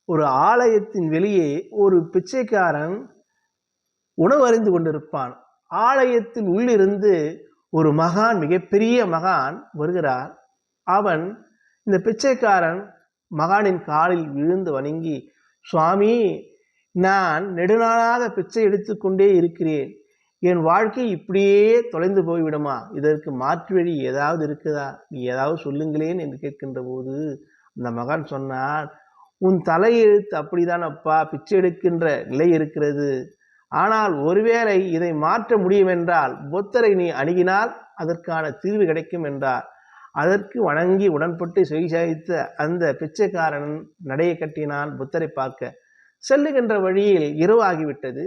ஒரு ஆலயத்தின் வெளியே ஒரு பிச்சைக்காரன் உணவு அறிந்து கொண்டிருப்பான். ஆலயத்தில் உள்ளிருந்து ஒரு மகான், மிகப்பெரிய மகான் வருகிறார். அவன் இந்த பிச்சைக்காரன் மகானின் காலில் விழுந்து வணங்கி, சுவாமி, நான் நெடுநாளாக பிச்சை எடுத்துக்கொண்டே இருக்கிறேன். என் வாழ்க்கை இப்படியே தொலைந்து போய்விடுமா? இதற்கு மாற்று வழி ஏதாவது இருக்குதா? நீ ஏதாவது சொல்லுங்களேன் என்று கேட்கின்ற போது அந்த மகான் சொன்னார், உன் தலையெழுத்து அப்படிதான் அப்பா, பிச்சை எடுக்கின்ற நிலை இருக்கிறது. ஆனால் ஒருவேளை இதை மாற்ற முடியும் என்றால் புத்தரை நீ அணுகினால் அதற்கான தீர்வு கிடைக்கும் என்றார். அதற்கு வணங்கி உடன்பட்டு செவிசாய்த்த அந்த பிச்சைக்காரன் நடையை கட்டினான் புத்தரை பார்க்க. செல்லுகின்ற வழியில் இரவு ஆகிவிட்டது.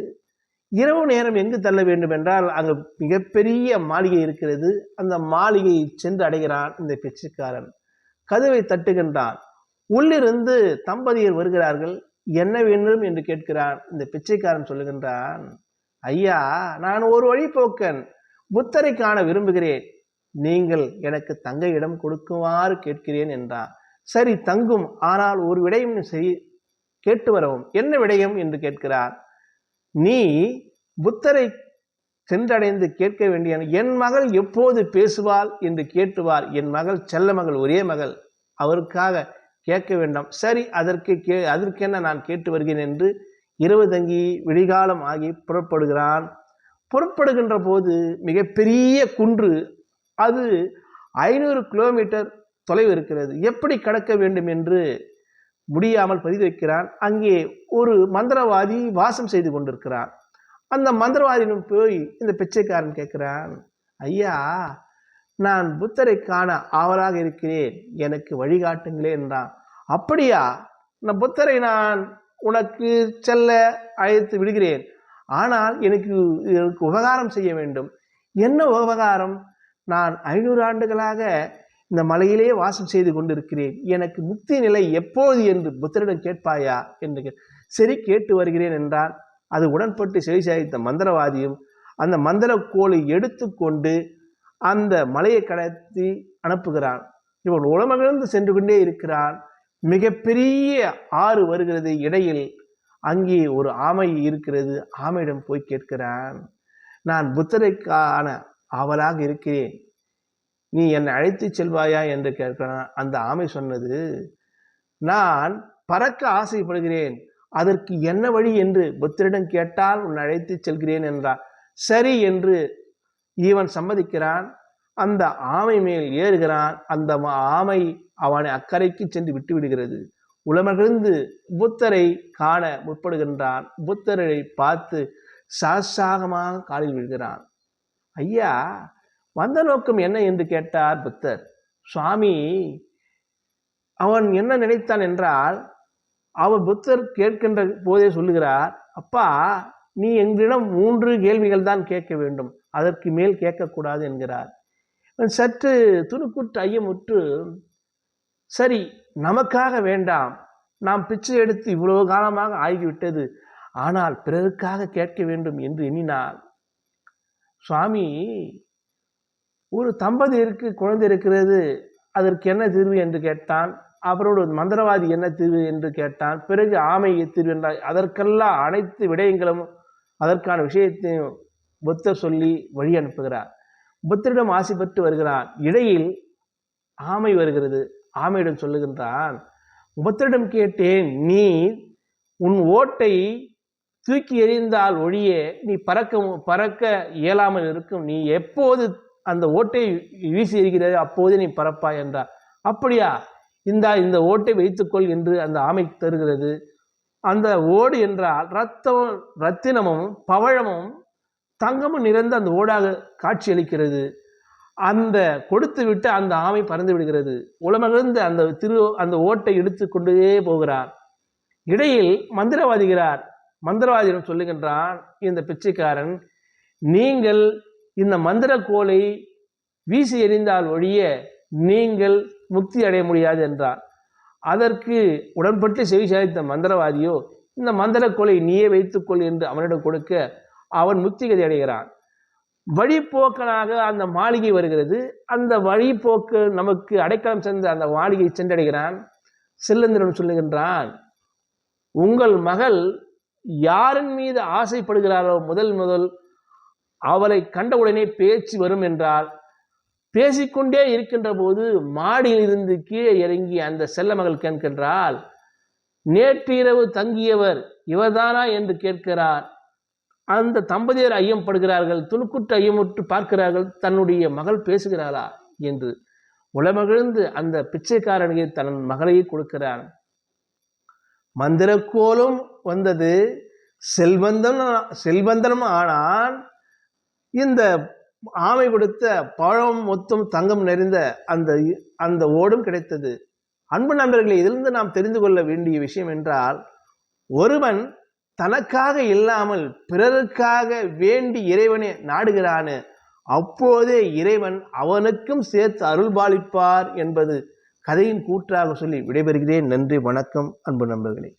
இரவு நேரம் எங்கு தள்ள வேண்டும் என்றால் அங்கு மிகப்பெரிய மாளிகை இருக்கிறது. அந்த மாளிகையை சென்று அடைகிறான் இந்த பிச்சைக்காரன். கதவை தட்டுகின்றான். உள்ளிருந்து தம்பதியர் வருகிறார்கள். என்ன வேண்டும் என்று கேட்கிறான். இந்த பிச்சைக்காரன் சொல்லுகின்றான், ஐயா, நான் ஒரு வழிபோக்கன், புத்தரை காண விரும்புகிறேன். நீங்கள் எனக்கு தங்க இடம் கொடுக்குமாறு கேட்கிறேன் என்றான். சரி, தங்கும், ஆனால் ஒரு விடயம் கேட்டு வரவும். என்ன விடயம் என்று கேட்கிறார். நீ புத்தரை சென்றடைந்து கேட்க வேண்டிய, என் மகள் எப்போது பேசுவாள் என்று கேட்டுவார். என் மகள் செல்ல மகள், ஒரே மகள், அவருக்காக கேட்க வேண்டாம். சரி, அதற்கென்ன, நான் கேட்டு வருகிறேன் என்று இரவு தங்கி விடிகாலம் ஆகி புறப்படுகிறான். புறப்படுகின்ற போது மிகப்பெரிய குன்று, அது 500 கிலோமீட்டர் தொலைவு இருக்கிறது. எப்படி கடக்க வேண்டும் என்று முடியாமல் பதிவு வைக்கிறான். அங்கே ஒரு மந்திரவாதி வாசம் செய்து கொண்டிருக்கிறான். அந்த மந்திரவாதியிடம் போய் இந்த பிச்சைக்காரன் கேட்கிறான், ஐயா, நான் புத்தரை காண ஆவலாக இருக்கிறேன், எனக்கு வழிகாட்டுங்களே என்றான். அப்படியா, நான் புத்தரை உனக்கு செல்ல அழைத்து விடுகிறேன். ஆனால் எனக்கு உபகாரம் செய்ய வேண்டும். என்ன உபகாரம்? நான் 500 ஆண்டுகளாக இந்த மலையிலே வாசம் செய்து கொண்டிருக்கிறேன். எனக்கு முக்தி நிலை எப்போது என்று புத்தரிடம் கேட்பாயா என்று. சரி, கேட்டு வருகிறேன் என்றான். அது உடன்பட்டு செவிசாய்த்த மந்திரவாதியும் அந்த மந்திர கோலை எடுத்துக்கொண்டு அந்த மலையை கடத்தி அனுப்புகிறான். இவன் உலமகிழ்ந்து சென்று கொண்டே இருக்கிறான். மிகப்பெரிய ஆறு வருகிறது. இடையில் அங்கே ஒரு ஆமை இருக்கிறது. ஆமையிடம் போய் கேட்கிறான், நான் புத்தரை காண ஆவலாக இருக்கிறேன், நீ என்னை அழைத்து செல்வாயா என்று கேட்கிறான். அந்த ஆமை சொன்னது, நான் பறக்க ஆசைப்படுகிறேன், அதற்கு என்ன வழி என்று புத்தரிடம் கேட்டால் உன்னை அழைத்து செல்கிறேன் என்றான். சரி என்று இவன் சம்மதிக்கிறான். அந்த ஆமை மேல் ஏறுகிறான். அந்த ஆமை அவனை அக்கறைக்கு சென்று விட்டு விடுகிறது. உலமகிழ்ந்து புத்தரை காண முற்படுகின்றான். புத்தரை பார்த்து சாஷ்டாகமாக காலில் விழுகிறான். ஐயா, வந்த நோக்கம் என்ன என்று கேட்டார் புத்தர். சுவாமி, அவன் என்ன நினைத்தான் என்றால், அவன் புத்தர் கேட்கின்ற போதே சொல்லுகிறார், அப்பா, நீ எங்களிடம் 3 கேள்விகள் தான் கேட்க வேண்டும், அதற்கு மேல் கேட்கக்கூடாது என்கிறார். சற்று துணுக்குற்று ஐயமுற்று, சரி, நமக்காக வேண்டாம், நாம் பிச்சை எடுத்து இவ்வளவு காலமாக ஆகிவிட்டது, ஆனால் பிறருக்காக கேட்க வேண்டும் என்று எண்ணினார். சுவாமி, ஒரு தம்பதியருக்கு குழந்தை இருக்கிறது, அதற்கு என்ன தீர்வு என்று கேட்டான். அவரோட மந்திரவாதி என்ன தீர்வு என்று கேட்டான். பிறகு ஆமை தீர்வு என்றால், அதற்கெல்லாம் அனைத்து விடயங்களும் அதற்கான விஷயத்தையும் புத்தர் சொல்லி வழி அனுப்புகிறார். புத்தரிடம் ஆசை பெற்று வருகிறான். இடையில் ஆமை வருகிறது. ஆமையிடம் சொல்லுகின்றான், புத்தரிடம் கேட்டேன், நீ உன் ஓட்டை தூக்கி எறிந்தால் ஒழிய நீ பறக்க இயலாமல் இருக்கும், நீ எப்போது அந்த ஓட்டை வீசி எறிகிறது அப்போது நீ பறப்பாய் என்றார். அப்படியா, இந்த ஓட்டை வைத்துக்கொள் என்று அந்த ஆமை தருகிறது. அந்த ஓடு என்றால் ரத்தினமும் பவழமும் தங்கமும் நிறைந்த அந்த ஓடாக காட்சியளிக்கிறது. அந்த கொடுத்து விட்டு அந்த ஆமை பறந்து விடுகிறது. உலமகிழ்ந்து அந்த ஓட்டை எடுத்து கொண்டே போகிறார். இடையில் மந்திரவாதியிடம் சொல்லுகின்றான் இந்த பிச்சைக்காரன், நீங்கள் இந்த மந்திர கோலை வீசி எறிந்தால் ஒழிய நீங்கள் முக்தி அடைய முடியாது என்றார். அதற்கு உடன்பட்டு செவி சாய்த்த மந்திரவாதியோ, இந்த மந்திர கோலை நீயே வைத்துக்கொள் என்று அவனிடம் கொடுக்க அவன் முக்திகதி அடைகிறான். வழிபோக்கனாக அந்த மாளிகை வருகிறது. அந்த வழிபோக்கு நமக்கு அடைக்கலம் சென்ற அந்த மாளிகை சென்றடைகிறான். செல்லந்திரன் சொல்லுகின்றான், உங்கள் மகள் யாரின் மீது ஆசைப்படுகிறாரோ முதல் அவளை கண்டவுடனே பேச்சு வரும் என்றால், பேசிக்கொண்டே இருக்கின்ற போது மாடியிலிருந்து கீழே இறங்கி அந்த செல்ல மகள் கேட்கின்றாள், நேற்று இரவு தங்கியவர் இவர்தானா என்று கேட்கிறார். அந்த தம்பதியர் ஐயப்படுகிறார்கள், துணுக்குற்று ஐயமுற்று பார்க்கிறார்கள், தன்னுடைய மகள் பேசுகிறாளா என்று. உளமகிழ்ந்து அந்த பிச்சைக்காரனுக்கு தன் மகளையே கொடுக்கிறான். மந்திரக்கோலும் வந்தது, செல்வந்தனும் ஆனான். இந்த ஆமை கொடுத்த பழம் மொத்தம் தங்கம் நிறைந்த அந்த ஓடும் கிடைத்தது. அன்பு நண்பர்களே, இதிலிருந்து நாம் தெரிந்து கொள்ள வேண்டிய விஷயம் என்றால், ஒருவன் தனக்காக இல்லாமல் பிறருக்காக வேண்டி இறைவனை நாடுகிறானு, அப்போதே இறைவன் அவனுக்கும் சேர்த்து அருள்பாலிப்பார் என்பது கதையின் கூற்றாக சொல்லி விடைபெறுகிறேன். நன்றி, வணக்கம் அன்பு நண்பர்களே.